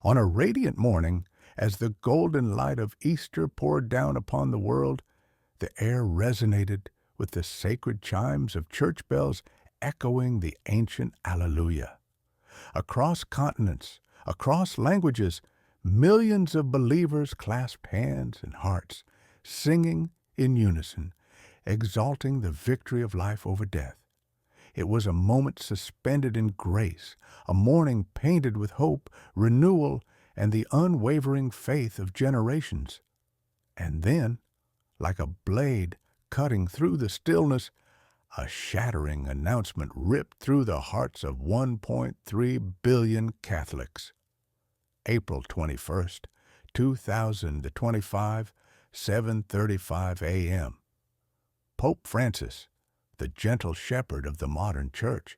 On a radiant morning, as the golden light of Easter poured down upon the world, the air resonated with the sacred chimes of church bells echoing the ancient Alleluia. Across continents, across languages, millions of believers clasped hands and hearts, singing in unison, exalting the victory of life over death. It was a moment suspended in grace, a morning painted with hope, renewal, and the unwavering faith of generations. And then, like a blade cutting through the stillness, a shattering announcement ripped through the hearts of 1.3 billion Catholics. April 21st, 2025, 7:35 a.m. Pope Francis, the gentle shepherd of the modern church,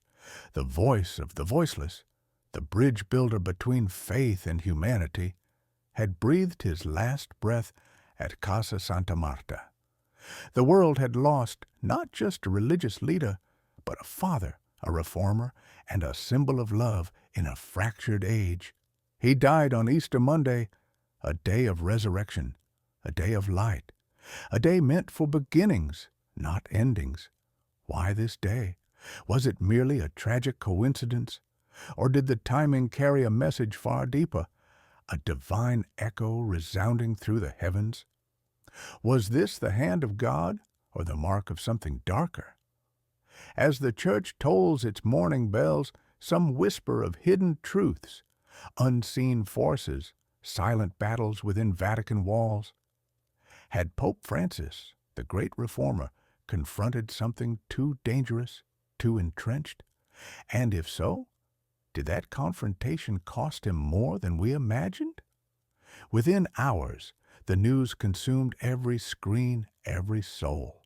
the voice of the voiceless, the bridge builder between faith and humanity, had breathed his last breath at Casa Santa Marta. The world had lost not just a religious leader, but a father, a reformer, and a symbol of love in a fractured age. He died on Easter Monday, a day of resurrection, a day of light, a day meant for beginnings, not endings. Why this day? Was it merely a tragic coincidence? Or did the timing carry a message far deeper, a divine echo resounding through the heavens? Was this the hand of God or the mark of something darker? As the church tolls its morning bells, some whisper of hidden truths, unseen forces, silent battles within Vatican walls. Had Pope Francis, the great reformer, confronted something too dangerous, too entrenched? And if so, did that confrontation cost him more than we imagined? Within hours, the news consumed every screen, every soul.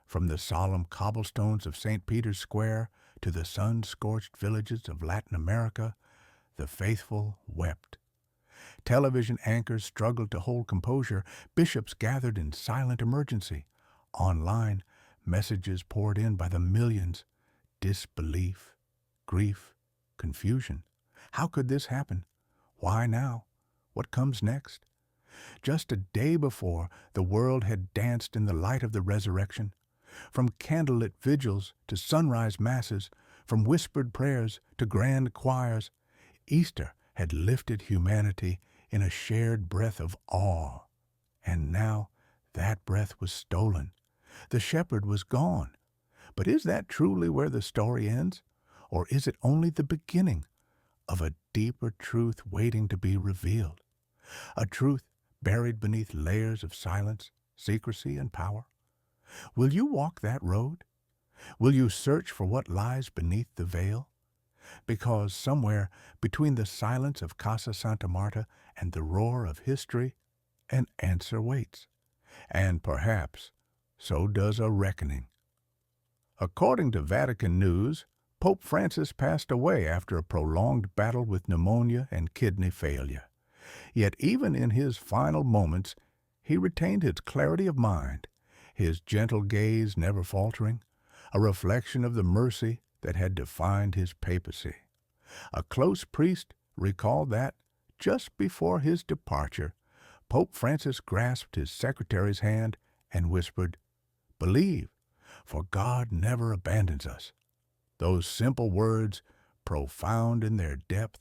From the solemn cobblestones of St. Peter's Square to the sun-scorched villages of Latin America, the faithful wept. Television anchors struggled to hold composure. Bishops gathered in silent emergency. Online, messages poured in by the millions. Disbelief, grief, confusion. How could this happen? Why now? What comes next? Just a day before, the world had danced in the light of the resurrection. From candlelit vigils to sunrise masses, from whispered prayers to grand choirs, Easter had lifted humanity in a shared breath of awe. And now that breath was stolen. The shepherd was gone. But is that truly where the story ends? Or is it only the beginning of a deeper truth waiting to be revealed? A truth buried beneath layers of silence, secrecy, and power? Will you walk that road? Will you search for what lies beneath the veil? Because somewhere between the silence of Casa Santa Marta and the roar of history, an answer waits. And perhaps so does a reckoning. According to Vatican News, Pope Francis passed away after a prolonged battle with pneumonia and kidney failure. Yet even in his final moments, he retained his clarity of mind, his gentle gaze never faltering, a reflection of the mercy that had defined his papacy. A close priest recalled that, just before his departure, Pope Francis grasped his secretary's hand and whispered, "Believe, for God never abandons us." Those simple words, profound in their depth,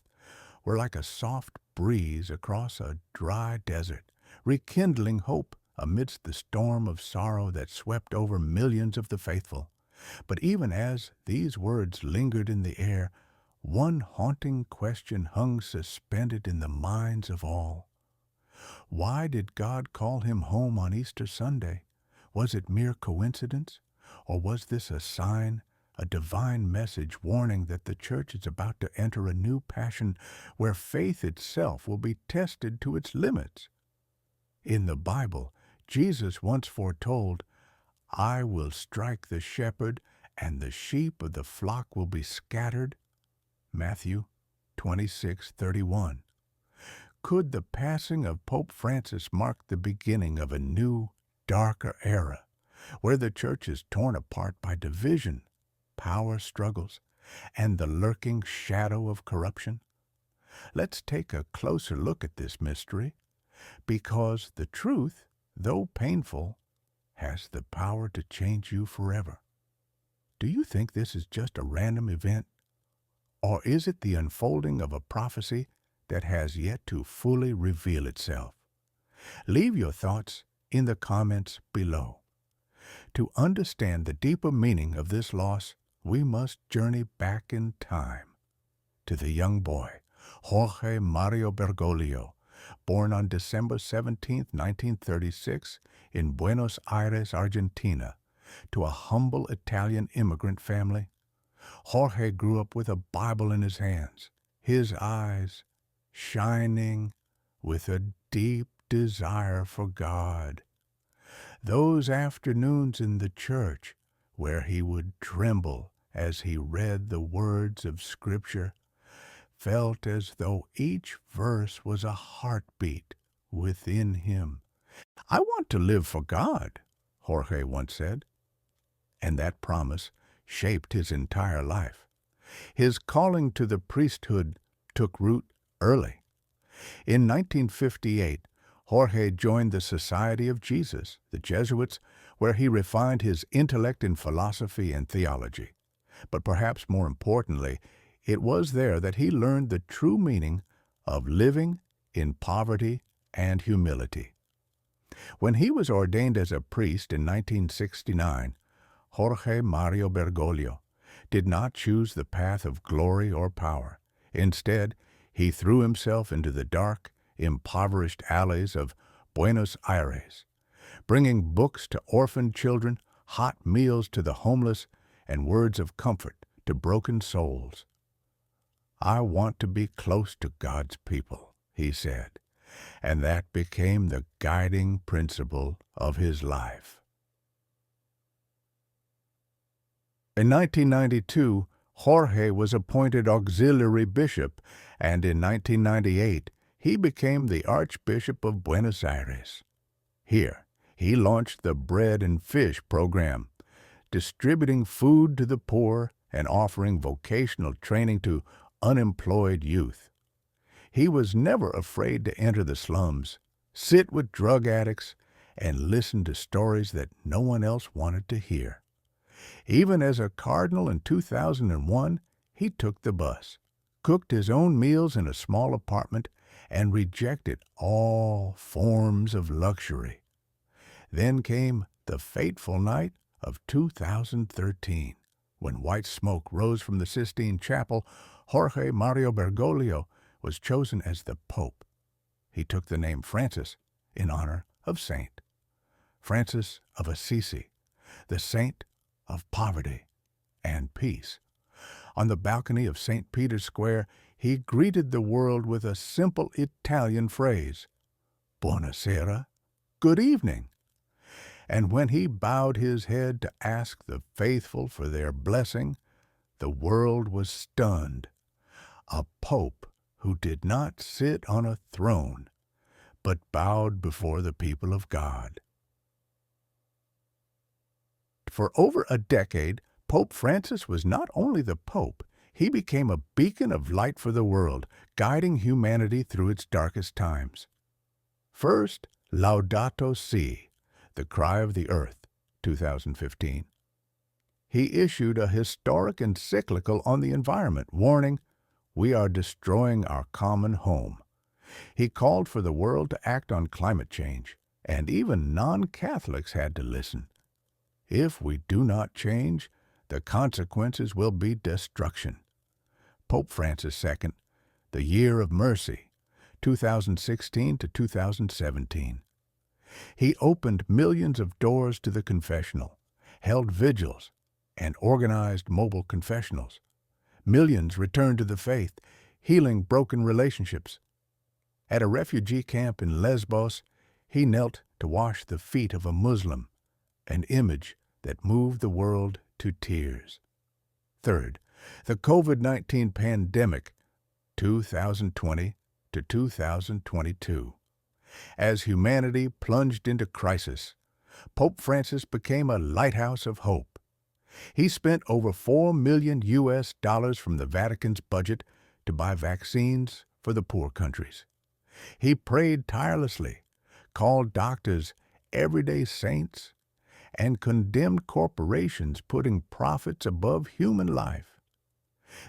were like a soft breeze across a dry desert, rekindling hope amidst the storm of sorrow that swept over millions of the faithful. But even as these words lingered in the air, one haunting question hung suspended in the minds of all. Why did God call him home on Easter Sunday? Was it mere coincidence? Or was this a sign, a divine message warning that the Church is about to enter a new passion where faith itself will be tested to its limits? In the Bible, Jesus once foretold, "I will strike the shepherd, and the sheep of the flock will be scattered." Matthew 26:31. Could the passing of Pope Francis mark the beginning of a new, darker era, where the Church is torn apart by division, power struggles, and the lurking shadow of corruption? Let's take a closer look at this mystery, because the truth, though painful, has the power to change you forever. Do you think this is just a random event, or is it the unfolding of a prophecy that has yet to fully reveal itself? Leave your thoughts in the comments below. To understand the deeper meaning of this loss, we must journey back in time to the young boy, Jorge Mario Bergoglio, born on December 17, 1936, in Buenos Aires, Argentina, to a humble Italian immigrant family. Jorge grew up with a Bible in his hands, his eyes shining with a deep desire for God. Those afternoons in the church, where he would tremble as he read the words of Scripture, felt as though each verse was a heartbeat within him. "I want to live for God," Jorge once said, and that promise shaped his entire life. His calling to the priesthood took root early. In 1958, Jorge joined the Society of Jesus, the Jesuits, where he refined his intellect in philosophy and theology. But perhaps more importantly, it was there that he learned the true meaning of living in poverty and humility. When he was ordained as a priest in 1969, Jorge Mario Bergoglio did not choose the path of glory or power. Instead, he threw himself into the dark, impoverished alleys of Buenos Aires, bringing books to orphaned children, hot meals to the homeless, and words of comfort to broken souls. "I want to be close to God's people," he said, and that became the guiding principle of his life. In 1992, Jorge was appointed auxiliary bishop, and in 1998, he became the Archbishop of Buenos Aires. Here, he launched the Bread and Fish program, distributing food to the poor and offering vocational training to unemployed youth. He was never afraid to enter the slums, sit with drug addicts, and listen to stories that no one else wanted to hear. Even as a cardinal in 2001, he took the bus, cooked his own meals in a small apartment, and rejected all forms of luxury. Then came the fateful night of 2013, when white smoke rose from the Sistine Chapel. Jorge Mario Bergoglio was chosen as the Pope. He took the name Francis in honor of Saint Francis of Assisi, the saint of poverty and peace. On the balcony of St. Peter's Square, he greeted the world with a simple Italian phrase, "Buonasera," good evening. And when he bowed his head to ask the faithful for their blessing, the world was stunned. A pope who did not sit on a throne, but bowed before the people of God. For over a decade, Pope Francis was not only the Pope, he became a beacon of light for the world, guiding humanity through its darkest times. First, Laudato Si, the Cry of the Earth, 2015. He issued a historic encyclical on the environment, warning, "We are destroying our common home." He called for the world to act on climate change, and even non-Catholics had to listen. If we do not change, the consequences will be destruction. Pope Francis II, the Year of Mercy, 2016 to 2017. He opened millions of doors to the confessional, held vigils, and organized mobile confessionals. Millions returned to the faith, healing broken relationships. At a refugee camp in Lesbos, he knelt to wash the feet of a Muslim, an image that moved the world to tears. Third, the COVID-19 pandemic, 2020 to 2022. As humanity plunged into crisis, Pope Francis became a lighthouse of hope. He spent over $4 million from the Vatican's budget to buy vaccines for the poor countries. He prayed tirelessly, called doctors everyday saints, and condemned corporations putting profits above human life.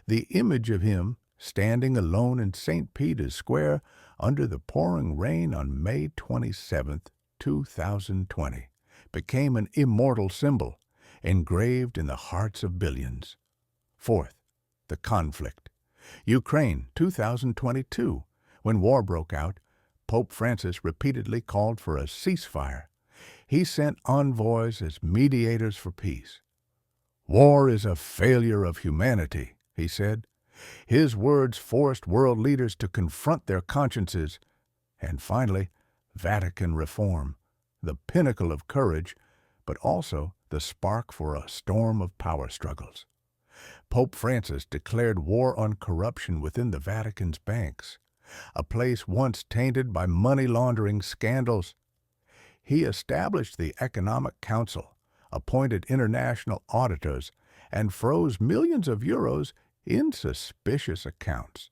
The image of him standing alone in St. Peter's Square under the pouring rain on May 27th, 2020, became an immortal symbol engraved in the hearts of billions. Fourth, the conflict. Ukraine, 2022. When war broke out, Pope Francis repeatedly called for a ceasefire. He sent envoys as mediators for peace. War is a failure of humanity, he said. His words forced world leaders to confront their consciences. And finally, Vatican reform, the pinnacle of courage, but also the spark for a storm of power struggles. Pope Francis declared war on corruption within the Vatican's banks, a place once tainted by money laundering scandals. He established the Economic Council, appointed international auditors, and froze millions of euros in suspicious accounts.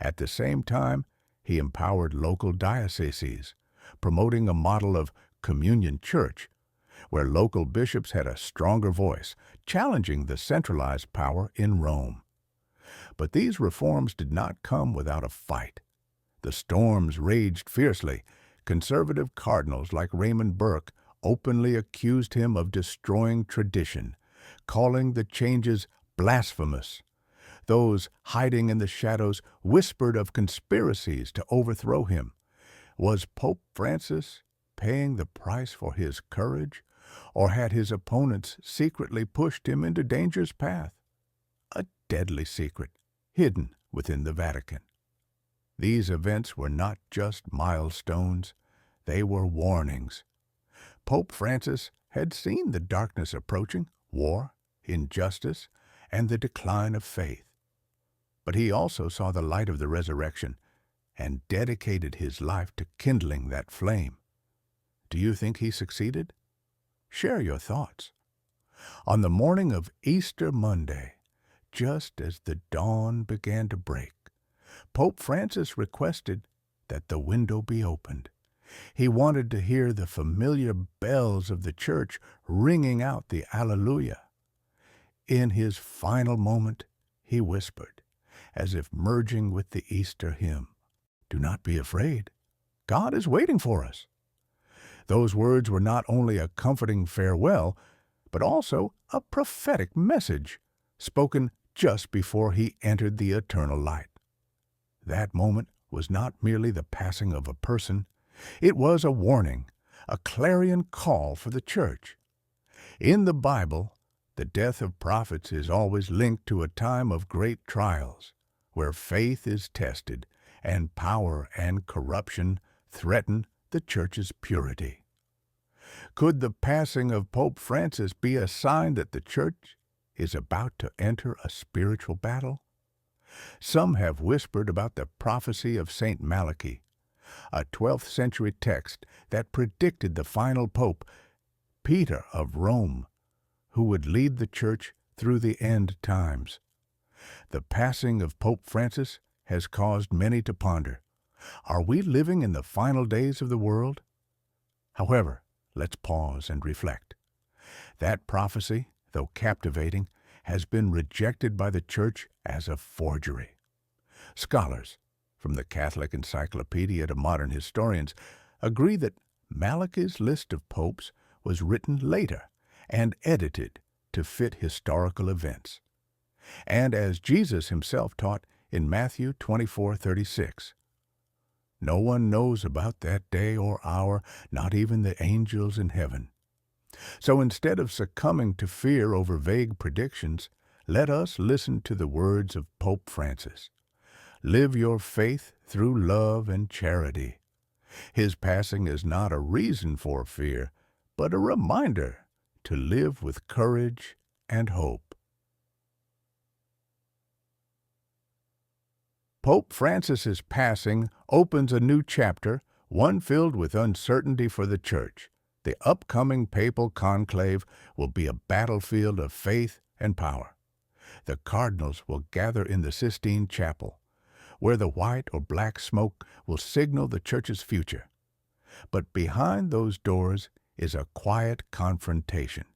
At the same time, he empowered local dioceses, promoting a model of communion church, where local bishops had a stronger voice, challenging the centralized power in Rome. But these reforms did not come without a fight. The storms raged fiercely. Conservative cardinals like Raymond Burke openly accused him of destroying tradition, calling the changes blasphemous. Those hiding in the shadows whispered of conspiracies to overthrow him. Was Pope Francis paying the price for his courage, or had his opponents secretly pushed him into danger's path? A deadly secret, hidden within the Vatican. These events were not just milestones, they were warnings. Pope Francis had seen the darkness approaching, war, injustice, and the decline of faith. But he also saw the light of the resurrection and dedicated his life to kindling that flame. Do you think he succeeded? Share your thoughts. On the morning of Easter Monday, just as the dawn began to break, Pope Francis requested that the window be opened. He wanted to hear the familiar bells of the church ringing out the Alleluia. In his final moment, he whispered, as if merging with the Easter hymn, "Do not be afraid. God is waiting for us." Those words were not only a comforting farewell, but also a prophetic message, spoken just before he entered the eternal light. That moment was not merely the passing of a person, it was a warning, a clarion call for the church. In the Bible, the death of prophets is always linked to a time of great trials, where faith is tested and power and corruption threaten the church's purity. Could the passing of Pope Francis be a sign that the church is about to enter a spiritual battle? Some have whispered about the prophecy of St. Malachi, a 12th century text that predicted the final pope, Peter of Rome, who would lead the church through the end times. The passing of Pope Francis has caused many to ponder. Are we living in the final days of the world? However, let's pause and reflect. That prophecy, though captivating, has been rejected by the Church as a forgery. Scholars, from the Catholic Encyclopedia to modern historians, agree that Malachi's list of popes was written later and edited to fit historical events. And as Jesus himself taught in Matthew 24:36, "No one knows about that day or hour, not even the angels in heaven." So instead of succumbing to fear over vague predictions, let us listen to the words of Pope Francis. Live your faith through love and charity. His passing is not a reason for fear, but a reminder to live with courage and hope. Pope Francis's passing opens a new chapter, one filled with uncertainty for the Church. The upcoming papal conclave will be a battlefield of faith and power. The cardinals will gather in the Sistine Chapel, where the white or black smoke will signal the church's future. But behind those doors is a quiet confrontation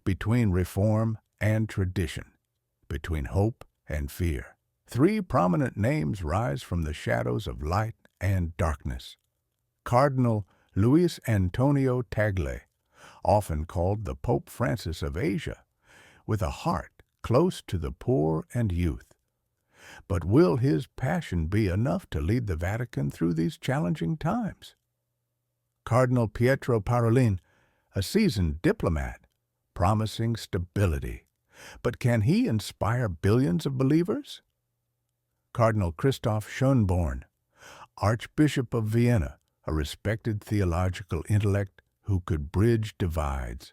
between reform and tradition, between hope and fear. Three prominent names rise from the shadows of light and darkness. Cardinal Luis Antonio Tagle, often called the Pope Francis of Asia, with a heart close to the poor and youth. But will his passion be enough to lead the Vatican through these challenging times? Cardinal Pietro Parolin, a seasoned diplomat, promising stability. But can he inspire billions of believers? Cardinal Christoph Schönborn, Archbishop of Vienna, a respected theological intellect who could bridge divides.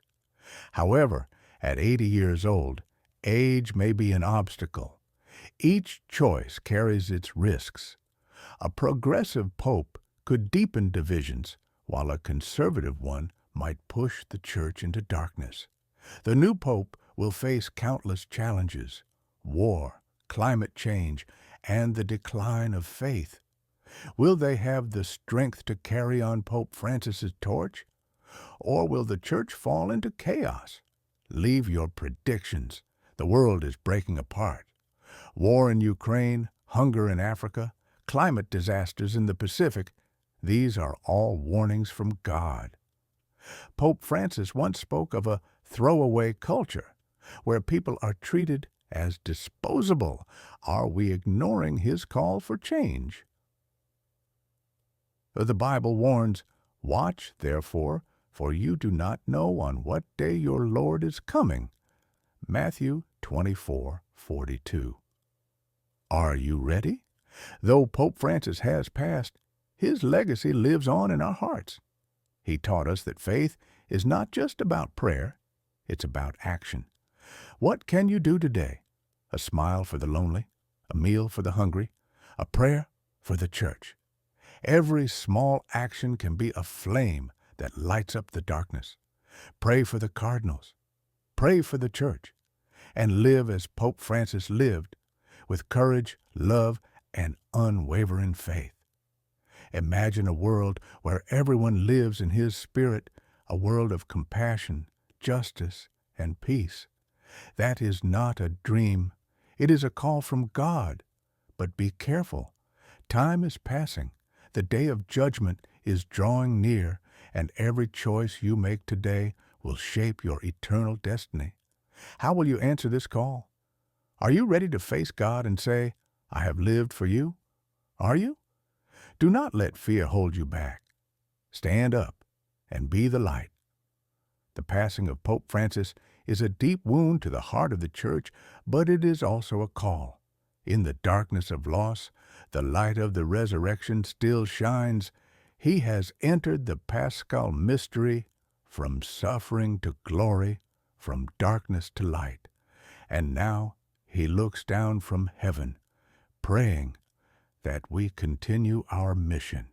However, at 80 years old, age may be an obstacle. Each choice carries its risks. A progressive pope could deepen divisions, while a conservative one might push the church into darkness. The new pope will face countless challenges: war, climate change, and the decline of faith. Will they have the strength to carry on Pope Francis's torch? Or will the church fall into chaos? Leave your predictions. The world is breaking apart. War in Ukraine, hunger in Africa, climate disasters in the Pacific, these are all warnings from God. Pope Francis once spoke of a throwaway culture, where people are treated as disposable. Are we ignoring his call for change? The Bible warns, "Watch, therefore, for you do not know on what day your Lord is coming." Matthew 24:42. Are you ready? Though Pope Francis has passed, his legacy lives on in our hearts. He taught us that faith is not just about prayer, it's about action. What can you do today? A smile for the lonely, a meal for the hungry, a prayer for the church. Every small action can be a flame that lights up the darkness. Pray for the cardinals. Pray for the church. And live as Pope Francis lived, with courage, love, and unwavering faith. Imagine a world where everyone lives in his spirit, a world of compassion, justice, and peace. That is not a dream. It is a call from God. But be careful. Time is passing. The day of judgment is drawing near, and every choice you make today will shape your eternal destiny. How will you answer this call? Are you ready to face God and say, "I have lived for you"? Are you? Do not let fear hold you back. Stand up and be the light. The passing of Pope Francis is a deep wound to the heart of the Church, but it is also a call. In the darkness of loss, the light of the resurrection still shines. He has entered the Paschal mystery, from suffering to glory, from darkness to light. And now he looks down from heaven, praying that we continue our mission.